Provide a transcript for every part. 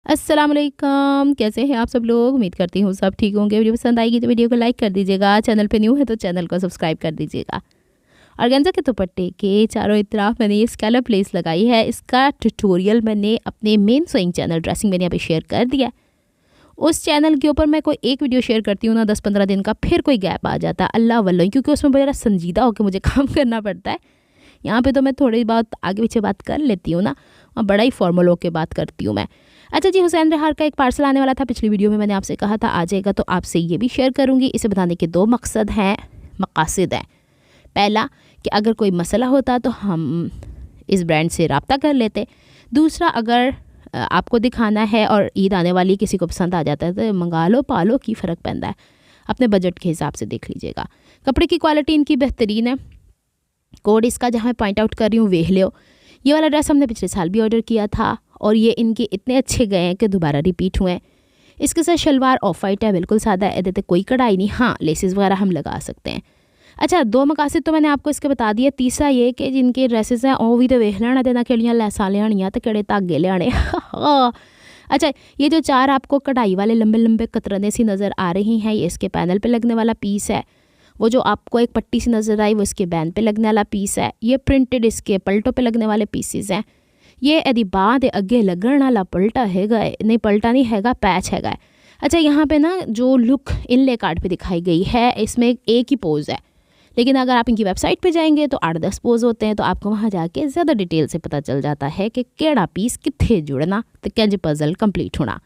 अस्सलाम वालेकुम, कैसे हैं आप सब लोग। उम्मीद करती हूँ सब ठीक होंगे। वीडियो पसंद आएगी तो वीडियो को लाइक कर दीजिएगा, चैनल पे न्यू है तो चैनल को सब्सक्राइब कर दीजिएगा। ऑर्गेन्जा के दुपट्टे के चारों तरफ मैंने ये स्कैलप लेस लगाई है। इसका ट्यूटोरियल मैंने अपने मेन सोइंग चैनल ड्रेसिंग मैंने यहाँ पे शेयर कर दिया है। उस चैनल के ऊपर मैं कोई एक वीडियो शेयर करती हूँ ना 10-15 दिन का, फिर कोई गैप आ जाता है अल्लाह वल्लाह, क्योंकि उसमें बड़ा संजीदा होकर मुझे काम करना पड़ता है। यहाँ पे तो मैं थोड़ी बहुत आगे पीछे बात कर लेती हूँ ना, और बड़ा ही फॉर्मल होकर बात करती हूँ मैं। अच्छा जी, हुसैन रिहार का एक पार्सल आने वाला था, पिछली वीडियो में मैंने आपसे कहा था आ जाएगा, तो आपसे ये भी शेयर करूँगी। इसे बताने के दो मकसद हैं, मकासद हैं। पहला कि अगर कोई मसला होता तो हम इस ब्रांड से रब्ता कर लेते। दूसरा, अगर आपको दिखाना है और ईद आने वाली किसी को पसंद आ जाता है तो मंगा लो पालो की फ़र्क पैंदा है, अपने बजट के हिसाब से देख लीजिएगा। कपड़े की क्वालिटी इनकी बेहतरीन है। कोड इसका जहाँ मैं पॉइंट आउट कर रही हूँ वेख लो। ये वाला ड्रेस हमने पिछले साल भी ऑर्डर किया था और ये इनके इतने अच्छे गए हैं कि दोबारा रिपीट हुए हैं। इसके साथ शलवार ऑफ वाइट है, बिल्कुल सादा है, देते कोई कढ़ाई नहीं। हाँ, लेसेस वगैरह हम लगा सकते हैं। अच्छा, दो मकासद तो मैंने आपको इसके बता दिया। तीसरा ये कि जिनके ड्रेसेस हैं वो भी तो वेख लेना देना केड़ियाँ लैसां लियानियाँ तो केड़े धागे लियाने। अच्छा, ये जो चार आपको कढ़ाई वाले लंबे लंबे कतरने सी नज़र आ रही हैं, ये इसके पैनल पे लगने वाला पीस है। वो जो आपको एक पट्टी सी नज़र आई वो इसके बैन पे लगने वाला पीस है। ये प्रिंटेड इसके पलटों पे लगने वाले पीसेस हैं। ये यदि बाद अगे लगन वाला पलटा हैगा, नहीं पलटा नहीं हैगा, पैच हैगा। अच्छा, यहाँ पे ना जो लुक इनले कार्ड पे दिखाई गई है इसमें एक ही पोज़ है, लेकिन अगर आप इनकी वेबसाइट पे जाएंगे तो 8-10 पोज़ होते हैं, तो आपको वहाँ जाके ज़्यादा डिटेल से पता चल जाता है कि केड़ा पीस कित्थे जुड़ना तो कैंज पजल कंप्लीट होना।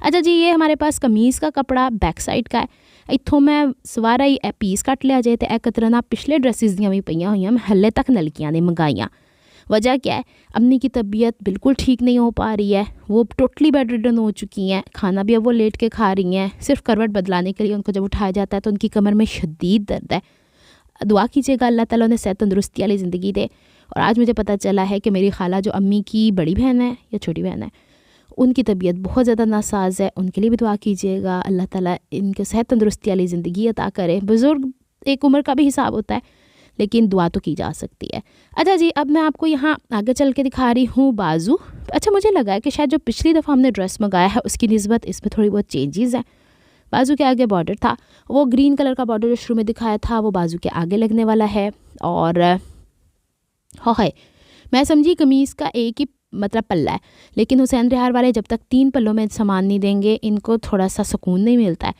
अच्छा जी, ये हमारे पास कमीज़ का कपड़ा बैक साइड का है। इत्थों मैं सवारा ही ए पीस कट लिया जाए तो ए कतरना पिछले ड्रेसिस दियाँ भी पईयां हुई, मैं हले तक नलकियाँ ने मंगाइयाँ। वजह क्या है, अम्मी की तबीयत बिल्कुल ठीक नहीं हो पा रही है, वो टोटली बेड रिडन हो चुकी हैं। खाना भी अब वो लेट के खा रही हैं, सिर्फ करवट बदलाने के लिए उनको जब उठाया जाता है तो उनकी कमर में शदीद दर्द है। दुआ कीजिएगा अल्लाह ताला उन्हें सेहत तंदुरुस्ती वाली ज़िंदगी दे। और आज मुझे पता चला है कि मेरी खाला जो अम्मी की बड़ी बहन है या छोटी बहन है, उनकी तबीयत बहुत ज़्यादा नासाज है। उनके लिए भी दुआ कीजिएगा, अल्लाह ताला इनके सेहत तंदुरुस्ती वाली ज़िंदगी अता करे। बुज़ुर्ग एक उम्र का भी हिसाब होता है, लेकिन दुआ तो की जा सकती है। अच्छा जी, अब मैं आपको यहाँ आगे चल के दिखा रही हूँ बाजू। अच्छा, मुझे लगा है कि शायद जो पिछली दफ़ा हमने ड्रेस मंगाया है उसकी निस्बत इसमें थोड़ी बहुत चेंजेस हैं। बाजू के आगे बॉर्डर था, वो ग्रीन कलर का बॉर्डर जो शुरू में दिखाया था वो बाजू के आगे लगने वाला है। और है मैं समझी कमीज़ का एक ही मतलब पल्ला है, लेकिन हुसैन रिहार वाले जब तक 3 पल्लों में सामान नहीं देंगे इनको थोड़ा सा सुकून नहीं मिलता है।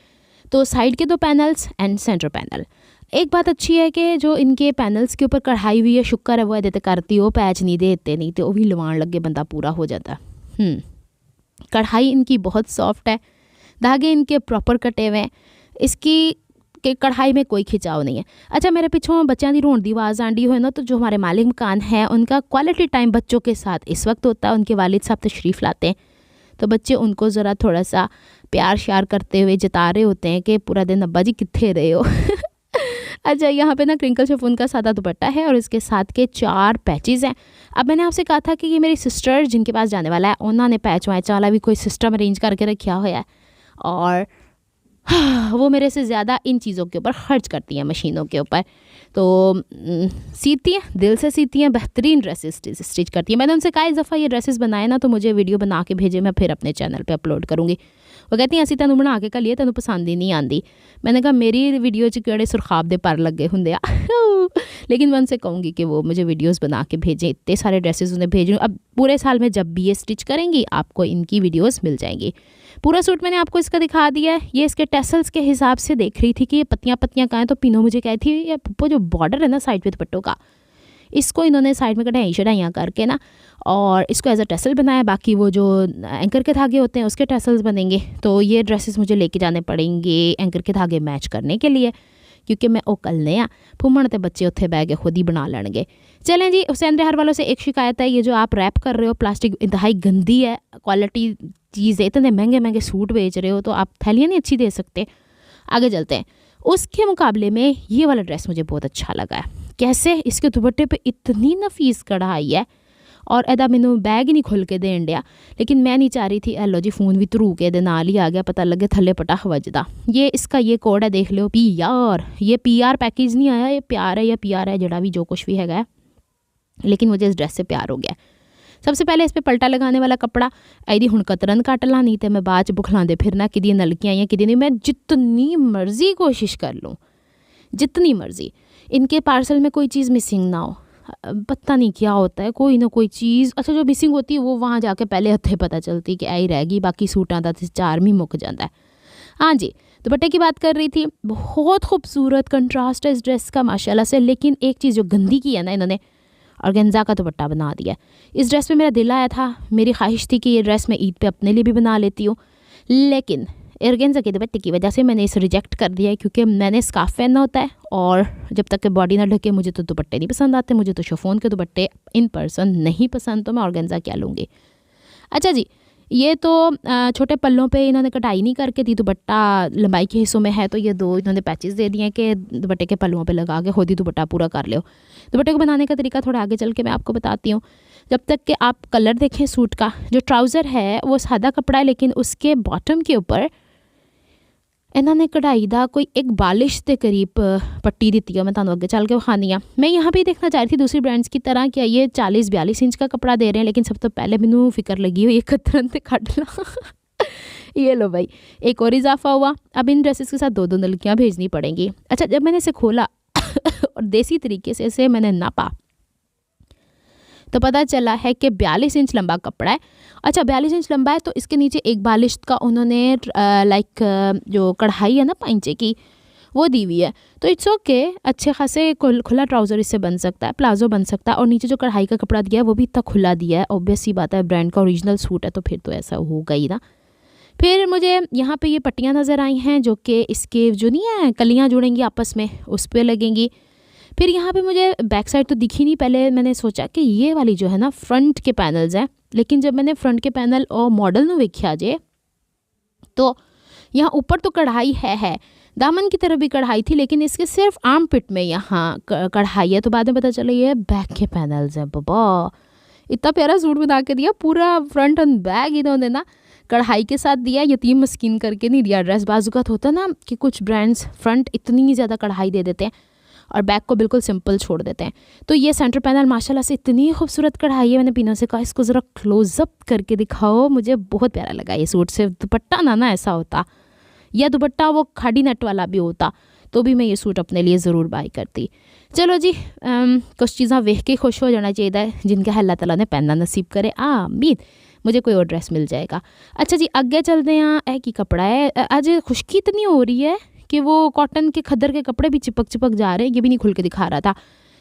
तो साइड के 2 पैनल्स एंड सेंटर पैनल। एक बात अच्छी है कि जो इनके पैनल्स के ऊपर कढ़ाई हुई है, शुक्र है वो देते करती हो, पैच नहीं देते, नहीं तो वो भी लवान लगे बंदा पूरा हो जाता। कढ़ाई इनकी बहुत सॉफ्ट है, धागे इनके प्रॉपर कटे हुए हैं, इसकी के कढ़ाई में कोई खिंचाव नहीं है। अच्छा, मेरे पिछों बच्चों की रोन की आवाज़ आंडी हो ना, तो जो हमारे मालिक मकान है उनका क्वालिटी टाइम बच्चों के साथ इस वक्त होता है। उनके वालिद साहब तशरीफ़ लाते हैं तो बच्चे उनको ज़रा थोड़ा सा प्यार श्यार करते हुए जता रहे होते हैं कि पूरा दिन अब्बा जी कित्थे रहे हो। अच्छा, यहाँ पे ना क्रिंकल शिफॉन का सादा दुपट्टा है और इसके साथ के 4 पैचेस हैं। अब मैंने आपसे कहा था कि ये मेरी सिस्टर जिनके पास जाने वाला है उन्होंने पैच वैच वाला भी कोई सिस्टम अरेंज करके रखा हुआ है, और वो मेरे से ज़्यादा इन चीज़ों के ऊपर ख़र्च करती हैं, मशीनों के ऊपर। तो सीती हैं, दिल से सीती हैं, बेहतरीन ड्रेसेस स्टिच करती हैं। मैंने उनसे कहा इस दफ़ा ये ड्रेसेस बनाए ना तो मुझे वीडियो बना के भेजे, मैं फिर अपने चैनल पे अपलोड करूँगी। वो कहती हैं असी तेन बना के कलिए, तेन पसंद ही नहीं आती। मैंने कहा मेरी वीडियो च केड़े सुरखाब दे पर लगे होंगे आ। लेकिन मैं उनसे कहूँगी कि वो मुझे वीडियोस बना के भेजें। इतने सारे ड्रेसेस उन्हें भेज रही हूँ। अब पूरे साल में जब भी ये स्टिच करेंगी आपको इनकी वीडियोस मिल जाएंगी। पूरा सूट मैंने आपको इसका दिखा दिया है। ये इसके टेसल्स के हिसाब से देख रही थी कि ये पत्तियाँ पत्तियाँ कहाँ हैं, तो पिनो मुझे कहती थी ये पुप्पो जो बॉर्डर है ना साइड पे दुपट्टों का, इसको इन्होंने साइड में कढ़ाई शढ़ाइयाँ करके ना और इसको एज अ टेसल बनाया। बाकी वो जो एंकर के धागे होते हैं उसके टेसल्स बनेंगे। तो ये ड्रेसेस मुझे लेके जाने पड़ेंगे एंकर के धागे मैच करने के लिए, क्योंकि मैं ओकलने आ फुम्मण ते बच्चे उत्थे बह के खुद ही बना लेंगे। चलें जी, हुसैन रिहार वालों से एक शिकायत है, ये जो आप रैप कर रहे हो प्लास्टिक इंतहाई गंदी है, क्वालिटी चीज़ है, इतने महंगे महंगे सूट बेच रहे हो तो आप थैलियाँ नहीं अच्छी दे सकते। आगे चलते हैं। उसके मुकाबले में ये वाला ड्रेस मुझे बहुत अच्छा लगा है। कैसे, इसके दुपट्टे पे इतनी नफीस कढ़ाई है और एदा मैनू बैग ही नहीं खुल के देन दिया, लेकिन मैं नहीं चाह रही थी। एलो जी फोन भी धरू के नाल ही आ गया, पता लगे थले पटाख वजदा। ये इसका ये कोड है, देख लो PR। ये PR पैकेज नहीं आया, ये प्यार है या PR है, जड़ा भी जो कुछ भी हैगा, लेकिन मुझे इस ड्रेस से प्यार हो गया। सबसे पहले इस पर पलटा लगाने वाला कपड़ा आई हुण कतरन कट ला, नहीं तो मैं बाद च बुखलांदे फिरना कि नलकियाँ आइयाँ कि नहीं। मैं जितनी मर्जी कोशिश कर लूँ, जितनी मर्जी इनके पार्सल में कोई चीज़ मिसिंग ना हो, पता नहीं क्या होता है, कोई ना कोई चीज़ अच्छा जो मिसिंग होती है वो वहाँ जाके पहले हत्थे पता चलती कि आई रहेगी, बाकी सूटां का तो चार में मुक जाता है। हाँ जी, दुपट्टे की बात कर रही थी, बहुत खूबसूरत कंट्रास्ट है इस ड्रेस का माशाल्लाह से। लेकिन एक चीज़ जो गंदी की है ना इन्होंने, ऑर्गेन्जा का दुपट्टा बना दिया। इस ड्रेस पे मेरा दिल आया था, मेरी ख्वाहिश थी कि ये ड्रेस मैं ईद पे अपने लिए भी बना लेती हूँ, लेकिन ऑर्गेन्जा के दुपट्टे की वजह से मैंने इसे रिजेक्ट कर दिया है, क्योंकि मैंने स्कार्फ पहनना होता है और जब तक कि बॉडी ना ढके मुझे तो दुपट्टे नहीं पसंद आते। मुझे तो शिफॉन के दुपट्टे इन पर्सन नहीं पसंद, तो मैं ऑर्गेन्जा क्या लूँगी। अच्छा जी, ये तो छोटे पल्लों पे इन्होंने कटाई नहीं करके दी, दुपट्टा लंबाई के हिस्सों में है तो ये दो इन्होंने पैचेस दे दिए हैं कि दुपट्टे के पल्लुओं पे लगा के खुद ही दुपट्टा पूरा कर लो। दुपट्टे को बनाने का तरीका थोड़ा आगे चल के मैं आपको बताती हूँ। जब तक कि आप कलर देखें सूट का, जो ट्राउज़र है वो सादा कपड़ा है, लेकिन उसके बॉटम के ऊपर इन्होंने कढ़ाई दा कोई एक बालिश के करीब पट्टी दी है। मैं तुहानू अगे चल के विखानी हाँ। मैं यहाँ पे देखना चाह रही थी दूसरी ब्रांड्स की तरह कि ये 40-42 इंच का कपड़ा दे रहे हैं, लेकिन सब तो पहले मैनू फिक्र लगी हुई एक कतरन से कट ला ये लो भाई, एक और इजाफा हुआ। अब इन ड्रेसेस के साथ 2-2 नलकियाँ भेजनी पड़ेंगी। अच्छा, जब मैंने इसे खोला और देसी तरीके से इसे मैंने नापा तो पता चला है कि 42 इंच लंबा कपड़ा है। अच्छा, 42 इंच लंबा है तो इसके नीचे एक बालिश का उन्होंने लाइक जो कढ़ाई है ना पाइंचे की वो दी हुई है, तो इट्स ओके। अच्छे खासे खुला ट्राउज़र इससे बन सकता है, प्लाजो बन सकता है। और नीचे जो कढ़ाई का कपड़ा दिया है वो भी इतना खुला दिया है, ऑब्वियस सी बात है, ब्रांड का ओरिजिनल सूट है तो फिर तो ऐसा होगा ही ना। फिर मुझे यहाँ पे ये पट्टियाँ नज़र आई हैं जो कि इसके जो नहीं है कलियाँ जुड़ेंगी आपस में, उस पर लगेंगी। फिर यहाँ पे मुझे बैक साइड तो दिखी नहीं, पहले मैंने सोचा कि ये वाली जो है ना फ्रंट के पैनल्स हैं, लेकिन जब मैंने फ्रंट के पैनल और मॉडल में देखा जे तो यहाँ ऊपर तो कढ़ाई है, दामन की तरफ भी कढ़ाई थी, लेकिन इसके सिर्फ आर्म पिट में यहाँ कढ़ाई है। तो बाद में पता चला ये बैक के पैनल्स हैं। बाबा, इतना प्यारा सूट बना के दिया, पूरा फ्रंट एंड बैक इन्होंने ना कढ़ाई के साथ दिया, यतीम मस्कीन करके नहीं दिया। ड्रेस बाजुकात होता ना कि कुछ ब्रांड्स फ्रंट इतनी ज़्यादा कढ़ाई दे देते हैं और बैक को बिल्कुल सिंपल छोड़ देते हैं। तो ये सेंटर पैनल माशाल्लाह से इतनी खूबसूरत कढ़ाई है। मैंने पीनों से कहा इसको ज़रा क्लोजअप करके दिखाओ, मुझे बहुत प्यारा लगा ये सूट। से दुपट्टा ना ऐसा होता, या दुपट्टा वो खाड़ी नेट वाला भी होता तो भी मैं ये सूट अपने लिए ज़रूर बाई करती। चलो जी, कुछ चीज़ा वेख के खुश हो जाना चाहिए, जिनका अल्लाह ताला ने पहनना नसीब करे, आमीन। मुझे कोई और ड्रेस मिल जाएगा। अच्छा जी, अगे चलते हैं। ए की कपड़ा है, आज खुश्की इतनी हो रही है कि वो कॉटन के खद्दर के कपड़े भी चिपक जा रहे हैं। ये भी नहीं खुल के दिखा रहा था।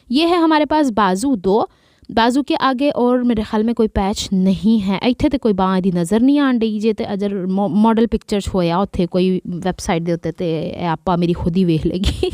ये है हमारे पास बाजू 2, बाजू के आगे और मेरे ख्याल में कोई पैच नहीं है। इत्थे तो कोई बांह दी नज़र नहीं आन रही। जे तो अगर मॉडल पिक्चर्स होया उत्थे कोई वैबसाइट दे उत्ते ते आपा मेरी खुद ही वेख लेगी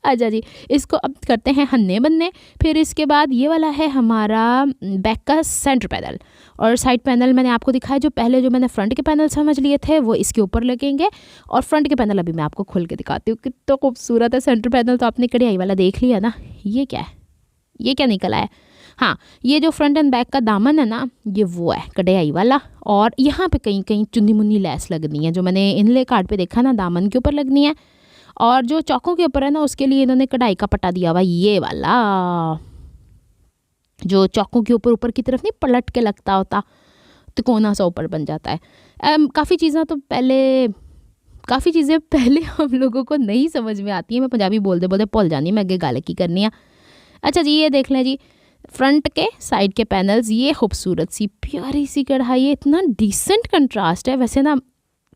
अच्छा जी, इसको अब करते हैं हन्ने बनने। फिर इसके बाद ये वाला है हमारा बैक का सेंटर पैनल, और साइड पैनल मैंने आपको दिखाया। जो पहले जो मैंने फ्रंट के पैनल समझ लिए थे वो इसके ऊपर लगेंगे, और फ्रंट के पैनल अभी मैं आपको खोल के दिखाती हूँ। कितना खूबसूरत है सेंटर पैनल। तो आपने कढ़ाई वाला देख लिया ना, ये क्या है, ये क्या निकला है। हाँ, ये जो फ्रंट एंड बैक का दामन है ना, ये वो है कढ़ाई वाला। और यहाँ पे कहीं कहीं चुन्नी मुन्नी लैस लगनी है, जो मैंने इनले कार्ड पे देखा ना, दामन के ऊपर लगनी है। और जो चौकों के ऊपर है ना, उसके लिए इन्होंने कढ़ाई का पट्टा दिया हुआ, ये वाला जो चौकों के ऊपर ऊपर की तरफ नहीं पलट के लगता होता, तिकोना सा ऊपर बन जाता है। काफ़ी चीज़ें पहले हम लोगों को नहीं समझ में आती है। मैं पंजाबी बोलते बोलते भूल जानी, मैं अगे गाले की करनी है। अच्छा जी, ये देख लें जी, फ्रंट के साइड के पैनल्स, ये खूबसूरत सी प्यारी सी कढ़ाई है। इतना डिसेंट कंट्रास्ट है। वैसे ना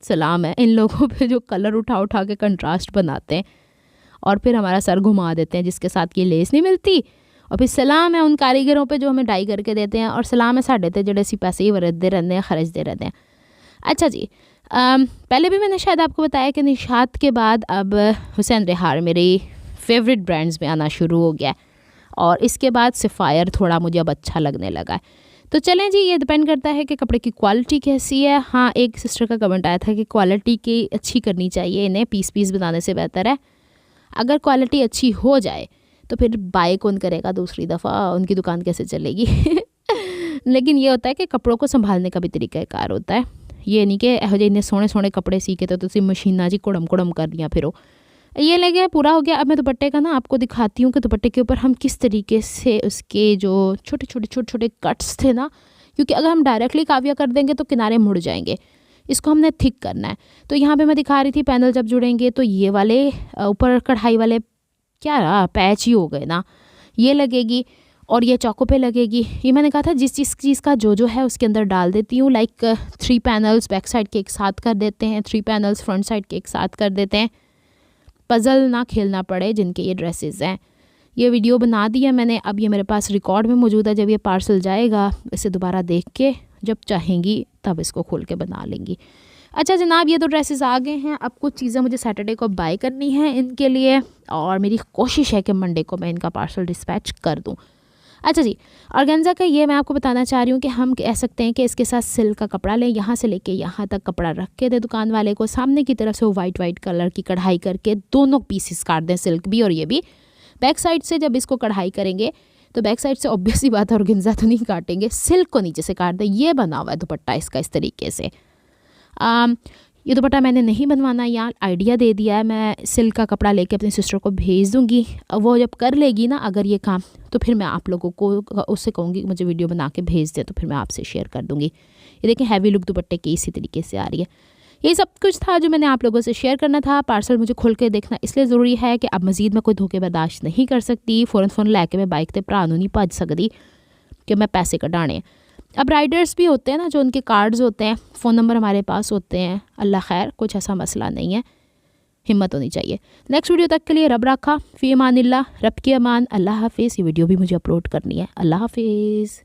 सलाम है इन लोगों पे जो कलर उठा के कंट्रास्ट बनाते हैं और फिर हमारा सर घुमा देते हैं, जिसके साथ ये लेस नहीं मिलती। और फिर सलाम है उन कारीगरों पे जो हमें डाई करके देते हैं, और सलाम है साढ़े ते जेडे सी पैसे ही वरतते रहते हैं, खर्चते रहते हैं। अच्छा जी, पहले भी मैंने शायद आपको बताया कि निशात के बाद अब हुसैन रिहार मेरी फेवरेट ब्रांड्स में आना शुरू हो गया है, और इसके बाद सफ़ायर थोड़ा मुझे अब अच्छा लगने लगा है। तो चलें जी, ये डिपेंड करता है कि कपड़े की क्वालिटी कैसी है। हाँ, एक सिस्टर का कमेंट आया था कि क्वालिटी की अच्छी करनी चाहिए, इन्हें पीस बनाने से बेहतर है। अगर क्वालिटी अच्छी हो जाए तो फिर बाय कौन करेगा दूसरी दफ़ा, उनकी दुकान कैसे चलेगी लेकिन ये होता है कि कपड़ों को संभालने का भी तरीक़ाकार होता है। ये नहीं कि एहो जे इन्ने सोहने सोहने कपड़े सी के तो तुसीं मशीनां जी कुड़म कर दियां फिरो। ये लगे पूरा हो गया। अब मैं दुपट्टे का ना आपको दिखाती हूँ कि दुपट्टे के ऊपर हम किस तरीके से उसके जो छोटे छोटे कट्स थे ना, क्योंकि अगर हम डायरेक्टली काविया कर देंगे तो किनारे मुड़ जाएंगे, इसको हमने थिक करना है। तो यहाँ पे मैं दिखा रही थी पैनल जब जुड़ेंगे तो ये वाले ऊपर कढ़ाई वाले क्या पैच ही हो गए ना, ये लगेगी और ये चौकों पे लगेगी। ये मैंने कहा था जिस चीज़ का जो है उसके अंदर डाल देती हूँ। लाइक 3 पैनल्स बैक साइड के एक साथ कर देते हैं, 3 पैनल्स फ्रंट साइड के एक साथ कर देते हैं, पज़ल ना खेलना पड़े जिनके ये ड्रेसेस हैं। ये वीडियो बना दी है मैंने, अब ये मेरे पास रिकॉर्ड में मौजूद है। जब ये पार्सल जाएगा इसे दोबारा देख के जब चाहेंगी तब इसको खोल के बना लेंगी। अच्छा जनाब, ये तो ड्रेसेस आ गए हैं। अब कुछ चीज़ें मुझे सैटरडे को बाय करनी है इनके लिए, और मेरी कोशिश है कि मंडे को मैं इनका पार्सल डिस्पैच कर दूँ। अच्छा जी, ऑर्गेन्जा का ये मैं आपको बताना चाह रही हूँ कि हम कह सकते हैं कि इसके साथ सिल्क का कपड़ा लें, यहाँ से लेके यहाँ तक कपड़ा रख के दे दुकान वाले को, सामने की तरफ से वो वाइट कलर की कढ़ाई करके दोनों पीसेस काट दें, सिल्क भी और ये भी। बैक साइड से जब इसको कढ़ाई करेंगे तो बैक साइड से ऑब्वियसली बात है ऑर्गेन्जा तो नहीं काटेंगे, सिल्क को नीचे से काट दें। ये बना हुआ है दुपट्टा इसका इस तरीके से। ये दुपट्टा मैंने नहीं बनवाना, यहाँ आइडिया दे दिया है। मैं सिल्क का कपड़ा लेके अपनी सिस्टर को भेज दूँगी, वो जब कर लेगी ना अगर ये काम, तो फिर मैं आप लोगों को उससे कहूँगी मुझे वीडियो बना के भेज दे, तो फिर मैं आपसे शेयर कर दूँगी। ये देखें हैवी लुक दुपट्टे की इसी तरीके से आ रही है। ये सब कुछ था जो मैंने आप लोगों से शेयर करना था। पार्सल मुझे खोल के देखना इसलिए ज़रूरी है कि अब मज़ीद मैं कोई धोखे बर्दाश्त नहीं कर सकती। फ़ौरन लैके मैं बाइक पर भरा नहीं भज सकती कि मैं पैसे कढ़ाने। अब राइडर्स भी होते हैं ना जो उनके कार्ड्स होते हैं, फ़ोन नंबर हमारे पास होते हैं। अल्लाह खैर, कुछ ऐसा मसला नहीं है, हिम्मत होनी चाहिए। नेक्स्ट वीडियो तक के लिए रब रखा, फ़ी अमानिल्लाह, रब की अमान, अल्लाह हाफिज़। ये वीडियो भी मुझे अपलोड करनी है। अल्लाह हाफिज़।